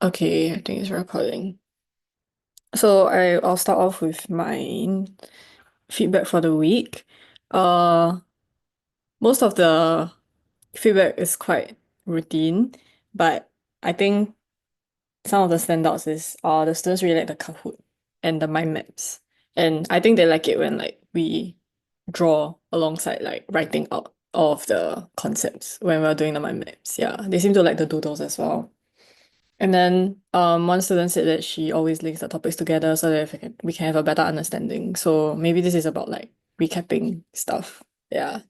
Okay, I think it's recording. So I'll start off with my feedback for the week. Uh, most of the feedback is quite routine, but I think some of the standouts is the students really like the Kahoot and the mind maps. And I think they like it when like we draw alongside like writing out all of the concepts when we're doing the mind maps. Yeah, they seem to like the doodles as well. And then one student said that she always links the topics together so that we can have a better understanding. So maybe this is about like recapping stuff. Yeah.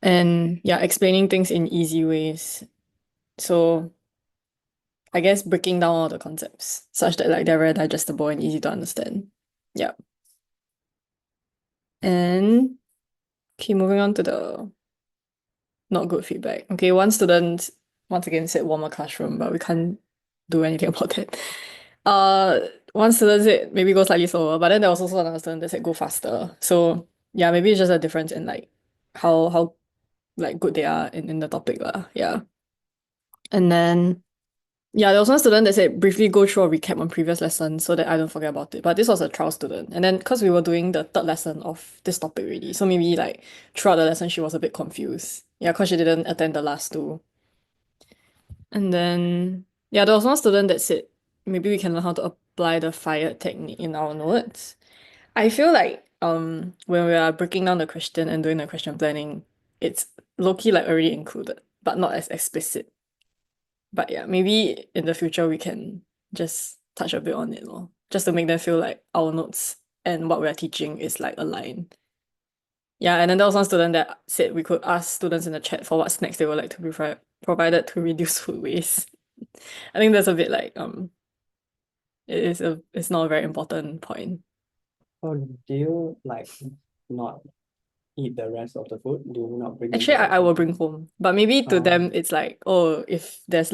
And yeah, explaining things in easy ways. So I guess breaking down all the concepts such that like they're very digestible and easy to understand. Yeah. And okay, moving on to the not good feedback. Okay, one student once again said warmer classroom, but we can't do anything about that. Uh, one student said maybe go slightly slower, but then there was also another student that said go faster. So yeah, maybe it's just a difference in like how like good they are in the topic lah. Yeah. And then yeah, there was one student that said briefly go through a recap on previous lessons so that I don't forget about it. But this was a trial student. And then because we were doing the third lesson of this topic already, so maybe like throughout the lesson she was a bit confused. Yeah, because she didn't attend the last two. And then yeah, there was one student that said maybe we can learn how to apply the fire technique in our notes. I feel like when we are breaking down the question and doing the question planning, it's low-key like already included, but not as explicit. But yeah, maybe in the future we can just touch a bit on it, lor. Just to make them feel like our notes and what we're teaching is like aligned. Yeah, and then there was one student that said we could ask students in the chat for what snacks they would like to be provided to reduce food waste. I think that's a bit like it's not a very important point. Oh, do you like not eat the rest of the food? Do you not bring Actually, into I will lesson? bring home, but maybe to Oh, them it's like, oh, if there's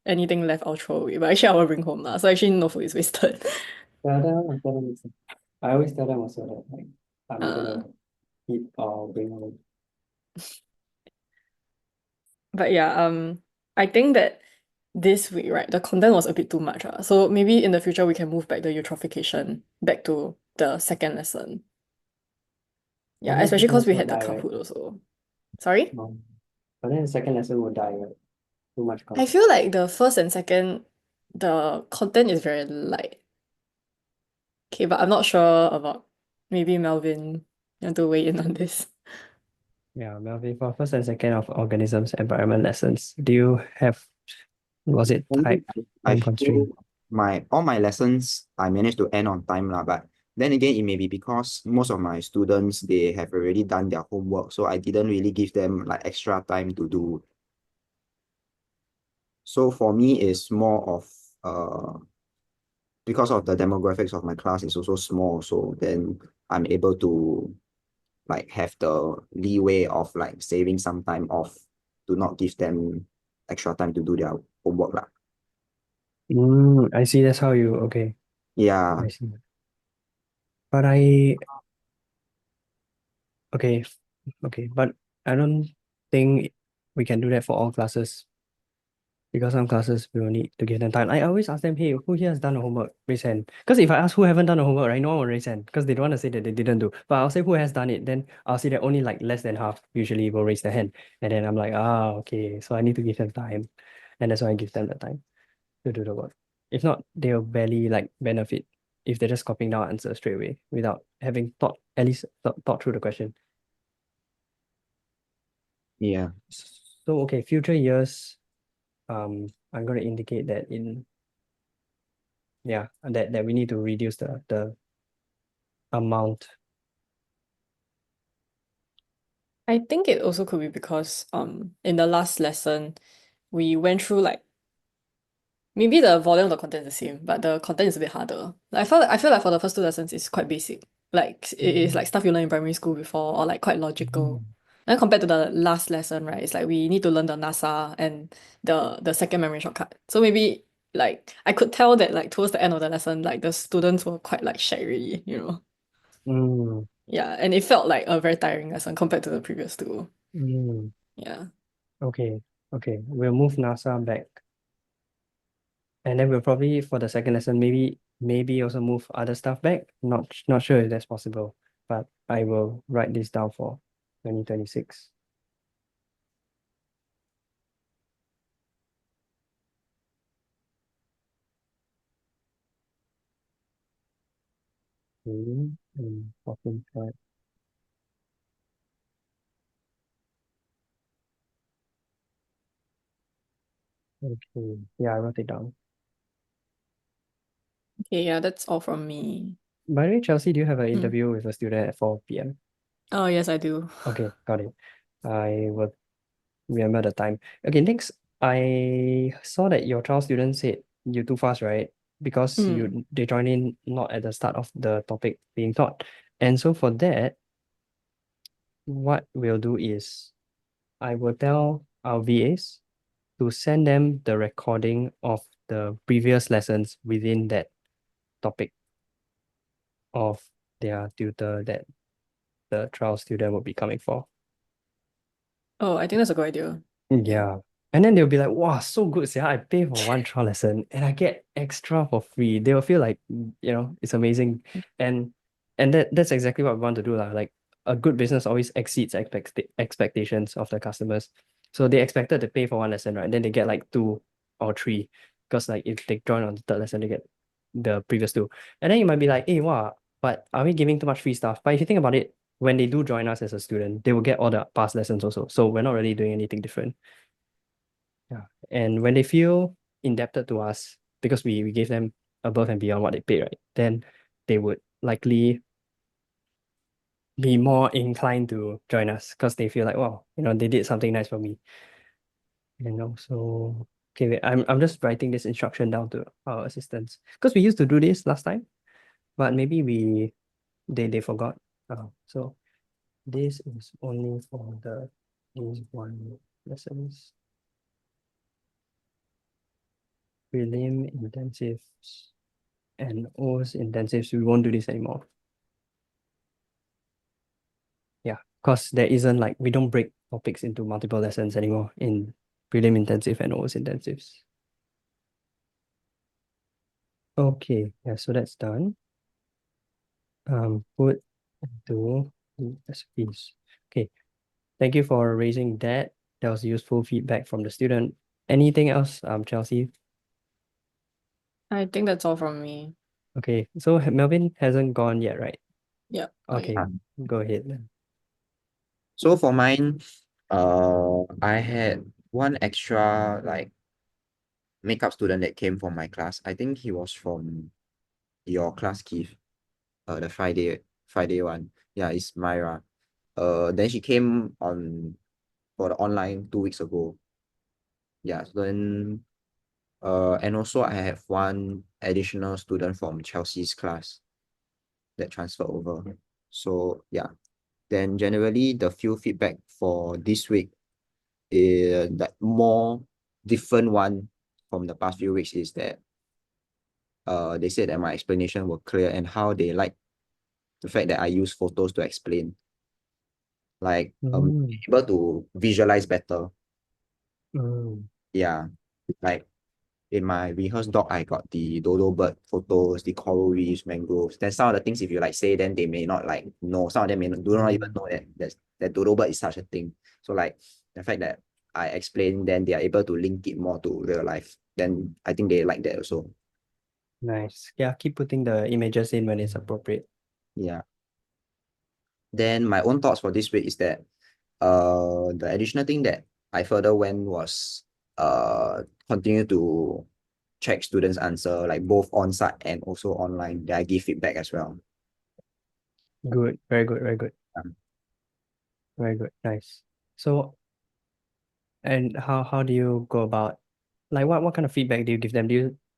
anything left, I'll throw away. But actually, I will bring home lah. So actually, no food is wasted. tell them it's, I always tell them also that like I'm Uh, gonna eat or bring home. but yeah, I think that this week, right, the content was a bit too much. So maybe in the future we can move back the eutrophication back to the second lesson. But Yeah, then especially because we will had the die, right? Kahoot also. Sorry? But then the second lesson will die, right? Too much I content. feel like the first and second, the content is very light. Okay, but I'm not sure about maybe Melvin. You want to weigh in on this? Yeah, Melvin, for first and second of organisms environment lessons, do you have, was it Only tight I and feel constrained? my all my lessons I managed to end on time lah, but then again it may be because most of my students they have already done their homework, so I didn't really give them like extra time to do. So for me it's more of uh because of the demographics of my class is also small, so then I'm able to like have the leeway of like saving some time off to not give them extra time to do their homework lah. I see. That's how you, okay. Yeah. I see. But I, okay, okay, but I don't think we can do that for all classes because some classes we will need to give them time. I always ask them, hey, who here has done the homework? Raise hand. Because if I ask who haven't done the homework, right, no one will raise hand because they don't want to say that they didn't do. But I'll say who has done it, then I'll see that only like less than half usually will raise their hand. And then I'm like, okay, so I need to give them time. And that's why I give them the time to do the work. If not, they'll barely like benefit if they're just copying down answers straight away without having thought, at least thought through the question. Yeah. So okay, future years, I'm going to indicate that in that we need to reduce the amount. I think it also could be because in the last lesson we went through like maybe the volume of the content is the same, but the content is a bit harder. Like I feel like for the first two lessons it's quite basic. Like it is like stuff you learn in primary school before or like quite logical. And compared to the last lesson, right, it's like we need to learn the NASA and the second memory shortcut. So maybe like I could tell that like towards the end of the lesson, like the students were quite like shy really, you know. Mm, Yeah, and it felt like a very tiring lesson compared to the previous two. mm, Yeah. okay, okay. We'll move NASA back. And then we'll probably for the second lesson maybe also move other stuff back. Not sure if that's possible, but I will write this down for 2026. Really important part. Okay. Yeah, I wrote it down. Okay, yeah, that's all from me. By the way, Chelsea, do you have an interview with a student at 4 p.m.? Oh, yes, I do. Okay, got it. I will remember the time. Okay, next, I saw that your trial student said you too fast, right? Because they join in not at the start of the topic being taught. And so for that, what we'll do is I will tell our VAs to send them the recording of the previous lessons within that topic of their tutor that the trial student will be coming for. Oh, I think that's a good idea. Yeah. And then they'll be like, wow, so good. Yeah, I pay for one trial lesson and I get extra for free. They will feel like, it's amazing. And that's exactly what we want to do. Like a good business always exceeds expectations of the customers. So they expected to pay for one lesson, right? Then they get like two or three. Because like if they join on the third lesson, they get the previous two. And then you might be like, hey, wow, but are we giving too much free stuff? But if you think about it, when they do join us as a student, they will get all the past lessons also. So we're not really doing anything different. Yeah. And when they feel indebted to us, because we gave them above and beyond what they paid, right? Then they would likely be more inclined to join us because they feel like, wow, they did something nice for me. And also, okay, wait, I'm just writing this instruction down to our assistants. Because we used to do this last time, but maybe they forgot. So this is only for the A1 lessons. Prelim intensives and OS intensives, we won't do this anymore. Yeah, because there isn't like, we don't break topics into multiple lessons anymore in prelim intensive and OS intensives. Okay, yeah, so that's done. Put into recipes. Okay, thank you for raising that. That was useful feedback from the student. Anything else, Chelsea? I think that's all from me. Okay, so Melvin hasn't gone yet, right? Yeah. Okay, go ahead then. So for mine, I had one extra like makeup student that came from my class. I think he was from your class, Keith. The Friday one. Yeah, it's Myra. Then she came on for the online 2 weeks ago. Yeah, so then and also I have one additional student from Chelsea's class that transferred over. So yeah. Then generally the few feedback for this week is that more different one from the past few weeks is that they said that my explanation were clear and how they like the fact that I use photos to explain. Like able to visualize better. Yeah. Like in my rehearsed doc, I got the dodo bird photos, the coral reefs, mangroves. Then some of the things, if you like say, then they may not like know. Some of them do not even know that dodo bird is such a thing. So like the fact that I explain, then they are able to link it more to real life. Then I think they like that also. Nice. Yeah, keep putting the images in when it's appropriate. Yeah. Then my own thoughts for this week is that the additional thing that I further went was continue to check students' answer, like both on site and also online. That I give feedback as well. Good, very good, very good. Very good, nice. So, and how do you go about, like what kind of feedback do you give them?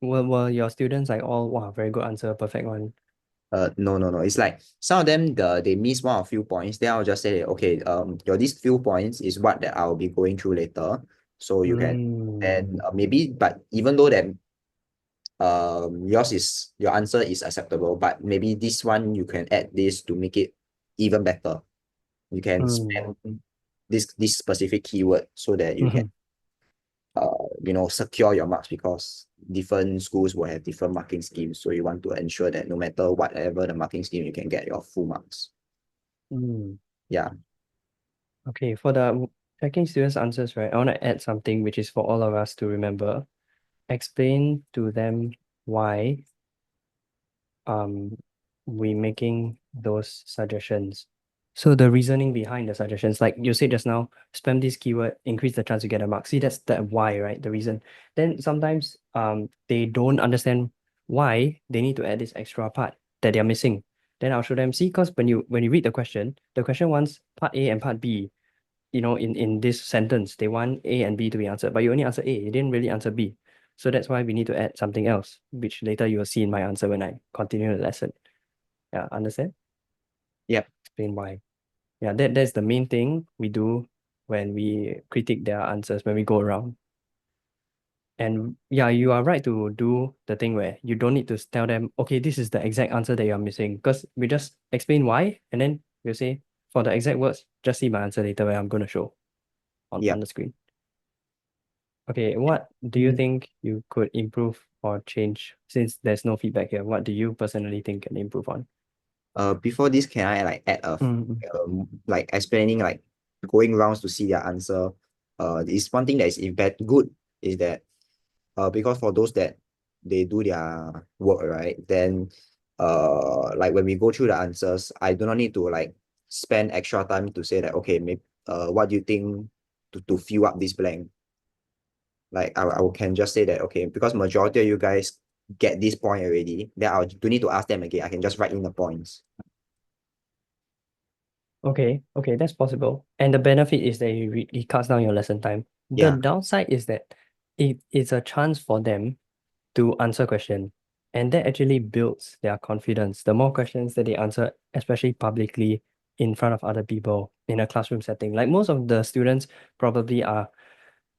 Were your students like all, wow, very good answer, perfect one? No. It's like some of them they miss one or few points. Then I'll just say, okay, your these few points is what that I'll be going through later. So you can then maybe, but even though that your answer is acceptable, but maybe this one you can add this to make it even better. You can spend this specific keyword so that you can secure your marks because different schools will have different marking schemes. So you want to ensure that no matter whatever the marking scheme, you can get your full marks. Yeah. Okay, for the checking students' answers, right, I want to add something which is for all of us to remember. Explain to them why we making those suggestions. So the reasoning behind the suggestions, like you said just now, spam this keyword, increase the chance you get a mark. See, that's the why, right? The reason. Then sometimes they don't understand why they need to add this extra part that they're missing. Then I'll show them, see, because when you read the question wants part A and part B. In this sentence, they want A and B to be answered, but you only answer A. You didn't really answer B. So that's why we need to add something else, which later you will see in my answer when I continue the lesson. Yeah, understand? Yep. Explain why. Yeah, that's the main thing we do when we critique their answers, when we go around. And yeah, you are right to do the thing where you don't need to tell them, okay, this is the exact answer that you're missing. Because we just explain why, and then we'll say, for the exact words, just see my answer later where I'm going to show on Yeah. the screen. Okay, what do you think you could improve or change since there's no feedback here? What do you personally think can improve on? Before this, can I like add like explaining like going rounds to see their answer? Is one thing that is in bad good is that because for those that they do their work, right, then like when we go through the answers, I do not need to like spend extra time to say that, okay, maybe what do you think to fill up this blank? Like I can just say that, okay, because majority of you guys get this point already, then I do need to ask them again. I can just write in the points. Okay, that's possible. And the benefit is that it cuts down your lesson time. The Yeah. downside is that it's a chance for them to answer question, and that actually builds their confidence. The more questions that they answer, especially publicly in front of other people in a classroom setting, like most of the students probably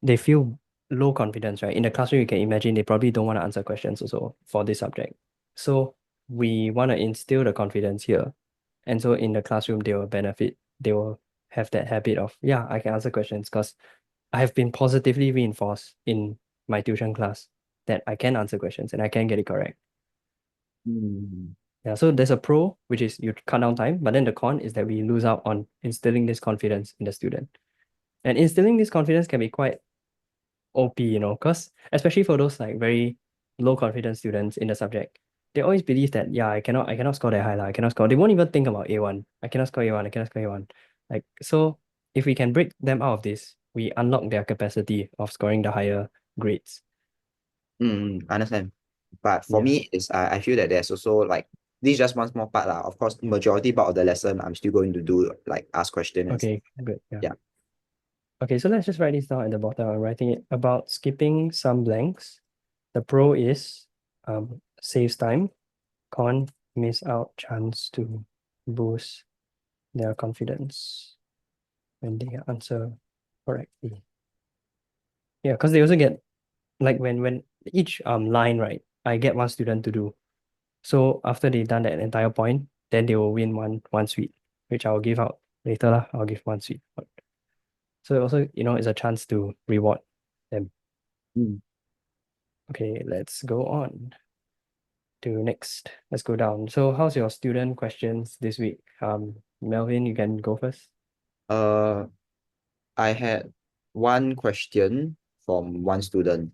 they feel low confidence, right? In the classroom, you can imagine they probably don't want to answer questions also for this subject. So we want to instill the confidence here. And so in the classroom, they will benefit. They will have that habit of, yeah, I can answer questions because I have been positively reinforced in my tuition class that I can answer questions and I can get it correct. Yeah, so there's a pro, which is you cut down time, but then the con is that we lose out on instilling this confidence in the student. And instilling this confidence can be quite OP, because especially for those like very low confidence students in the subject, they always believe that, yeah, I cannot score that high, I cannot score. They won't even think about A1. I cannot score A1, I cannot score A1. Like, so if we can break them out of this, we unlock their capacity of scoring the higher grades. Understand. But for me, is I feel that there's also like this is just one small part lah. Of course, majority part of the lesson, I'm still going to do like ask questions. Okay, good. Yeah. Okay, so let's just write this down at the bottom. I'm writing it about skipping some blanks. The pro is saves time. Con, miss out chance to boost their confidence when they answer correctly. Yeah, because they also get like when each line, right, I get one student to do. So after they've done that entire point, then they will win one sweet, which I'll give out later lah. I'll give one sweet. So also, it's a chance to reward them. Okay, let's go on to next. Let's go down. So how's your student questions this week? Melvin, you can go first. I had one question from one student.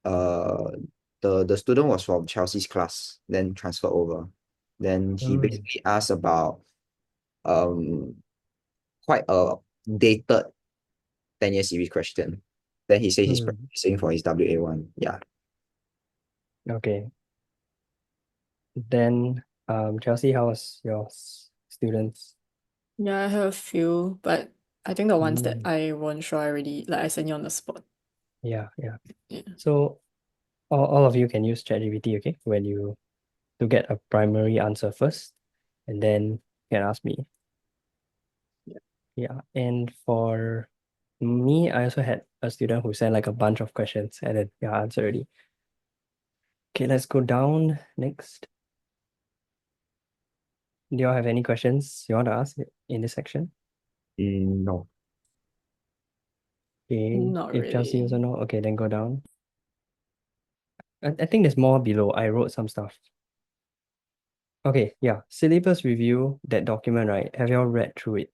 The student was from Chelsea's class, then transferred over. Then he basically asked about quite a dated 10-year series question. Then he said he's practicing for his WA1. Yeah. Okay. Then Chelsea, how was your students? Yeah, I have a few, but I think the ones that I won't show already, like I sent you on the spot. Yeah. Yeah. So all of you can use ChatGPT, okay? To get a primary answer first, and then you can ask me. Yeah. And for me, I also had a student who sent like a bunch of questions and then answer already. Okay, let's go down next. Do you all have any questions you want to ask in this section? No. Okay, Not if Chelsea also really. know, okay, then go down. I think there's more below. I wrote some stuff. Okay, yeah. Syllabus review, that document, right? Have you all read through it?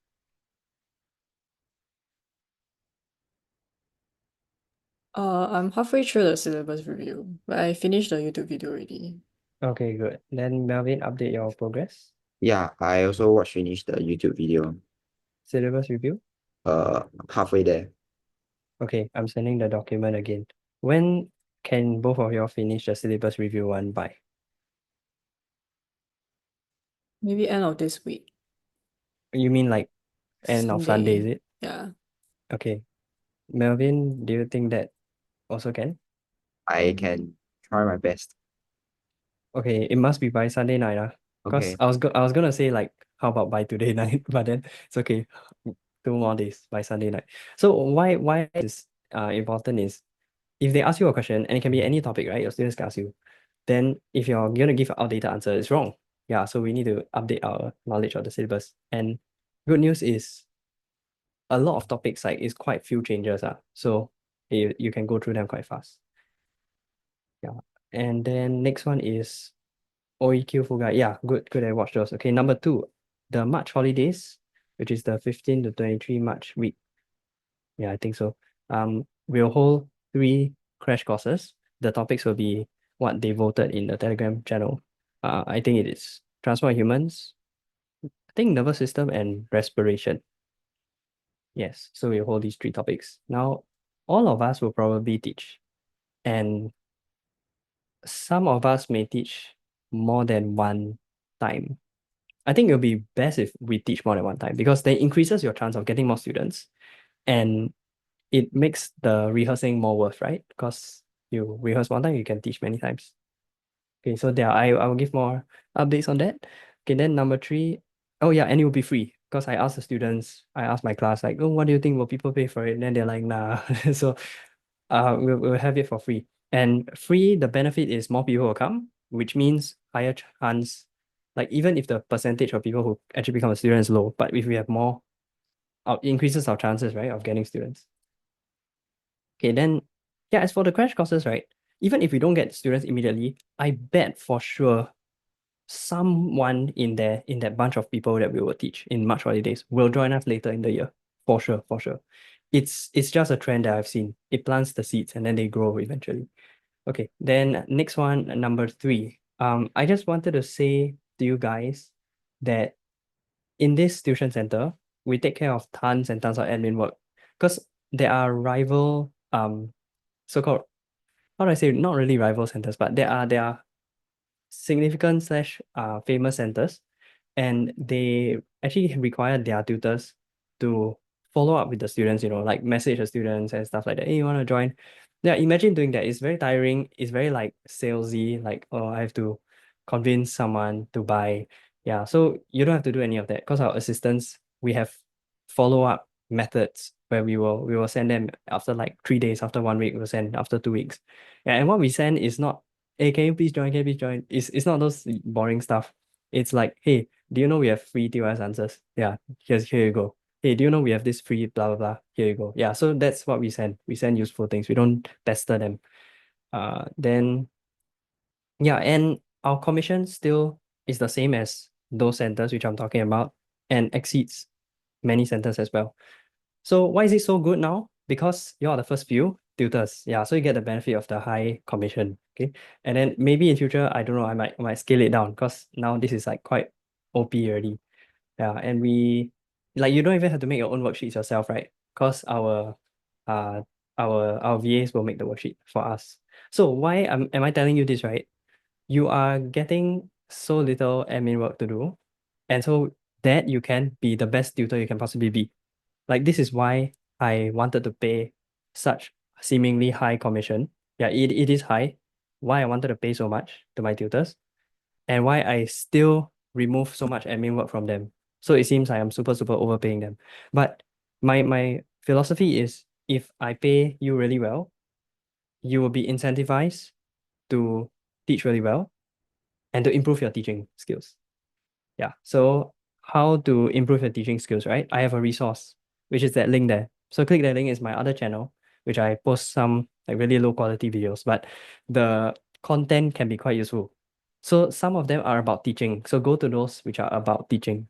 I'm halfway through the syllabus review, but I finished the YouTube video already. Okay, good. Then Melvin, update your progress. Yeah, I also finished the YouTube video. Syllabus review. Halfway there. Okay, I'm sending the document again. When can both of y'all finish the syllabus review one by? Maybe end of this week. You mean like end of Sunday, is it? Yeah. Okay. Melvin, do you think that also can? I can try my best. Okay, it must be by Sunday night, because Okay. I was gonna say like how about by today night, but then it's okay. 2 more days by Sunday night. So why is important is if they ask you a question and it can be any topic, right? Your students can ask you. Then if you're gonna give an outdated answer, it's wrong. Yeah, so we need to update our knowledge of the syllabus. And good news is a lot of topics like is quite few changes. So you can go through them quite fast. Yeah. And then next one is OEQ full guide. Yeah, good. I watched those. Okay, number 2, the March holidays, which is the 15 to 23 March week. Yeah, I think so. We'll hold 3 crash courses. The topics will be what they voted in the Telegram channel. I think it is transport humans, I think nervous system and respiration. Yes, so we'll hold these 3 topics. Now, all of us will probably teach, and some of us may teach more than one time. I think it'll be best if we teach more than one time because then increases your chance of getting more students and it makes the rehearsing more worth, right? Because you rehearse one time, you can teach many times. Okay, so there I will give more updates on that. Okay, then number 3, oh yeah, and it will be free because I asked the students, I asked my class like, oh, what do you think? Will people pay for it? And then they're like, nah. So we'll have it for free. And free, the benefit is more people will come, which means higher chance. Like even if the percentage of people who actually become a student is low, but if we have more, it increases our chances, right, of getting students. Okay, then yeah, as for the crash courses, right? Even if we don't get students immediately, I bet for sure someone in there, in that bunch of people that we will teach in March holidays will join us later in the year. For sure, for sure. It's just a trend that I've seen. It plants the seeds and then they grow eventually. Okay, then next one, number 3. I just wanted to say to you guys that in this tuition center, we take care of tons and tons of admin work because there are rival so-called, how do I say, not really rival centers, but there are significant slash famous centers, and they actually require their tutors to follow up with the students, like message the students and stuff like that. Hey, you want to join? Yeah, imagine doing that. It's very tiring. It's very like salesy, like, oh, I have to convince someone to buy. Yeah, so you don't have to do any of that because our assistants, we have follow-up methods where we will send them after like 3 days, after 1 week, we'll send after 2 weeks. Yeah, and what we send is not, hey, can you please join? Can you please join? It's not those boring stuff. It's like, hey, do you know we have free TOS answers? Yeah, here you go. Hey, do you know we have this free blah blah blah? Here you go. Yeah, so that's what we send. We send useful things. We don't pester them. Then yeah, and our commission still is the same as those centers which I'm talking about and exceeds many centers as well. So why is it so good now? Because you are the first few tutors. Yeah, so you get the benefit of the high commission. Okay. And then maybe in future, I don't know, I might scale it down because now this is like quite OP already. Yeah. And we like you don't even have to make your own worksheets yourself, right? Because uh our VAs will make the worksheet for us. So why am I telling you this, right? You are getting so little admin work to do. And so that you can be the best tutor you can possibly be. Like this is why I wanted to pay such seemingly high commission. Yeah, it is high. Why I wanted to pay so much to my tutors and why I still remove so much admin work from them. So it seems I am super, super overpaying them. But my philosophy is if I pay you really well, you will be incentivized to teach really well and to improve your teaching skills. Yeah. So how to improve your teaching skills, right? I have a resource, which is that link there. So click that link is my other channel, which I post some like really low quality videos, but the content can be quite useful. So some of them are about teaching. So go to those which are about teaching.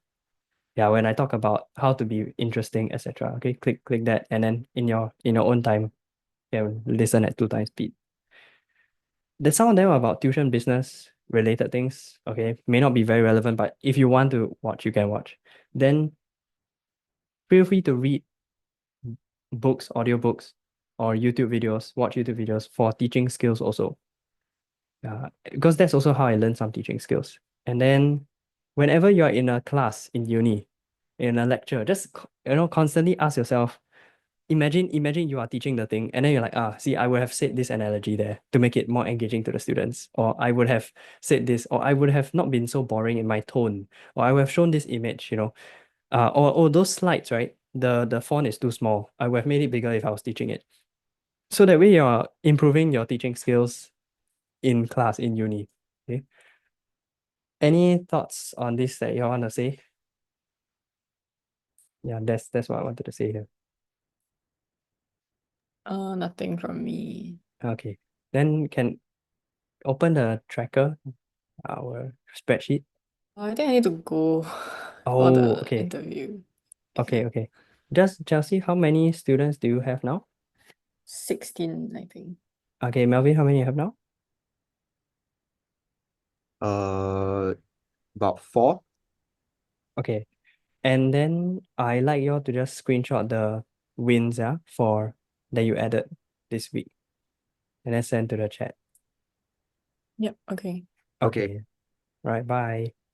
Yeah, when I talk about how to be interesting, etc. Okay, click that, and then in your own time, you can listen at 2 times speed. Then some of them are about tuition business related things. Okay, may not be very relevant, but if you want to watch, you can watch. Then feel free to read books, audiobooks, or YouTube videos, watch YouTube videos for teaching skills also. Because that's also how I learned some teaching skills. And then whenever you're in a class in uni, in a lecture, just constantly ask yourself, imagine you are teaching the thing, and then you're like, see, I would have said this analogy there to make it more engaging to the students, or I would have said this, or I would have not been so boring in my tone, or I would have shown this image, or those slides, right? The font is too small. I would have made it bigger if I was teaching it. So that way you're improving your teaching skills in class in uni. Okay. Any thoughts on this that you want to say? Yeah, that's what I wanted to say here. Nothing from me. Okay. Then can open the tracker, our spreadsheet. I think I need to go for Oh, the okay. interview. Okay. Just Chelsea, how many students do you have now? 16, I think. Okay, Melvin, how many you have now? About 4. Okay. And then I like you all to just screenshot the wins, for that you added this week. And then send to the chat. Yep, okay. Okay. Okay. Right, bye.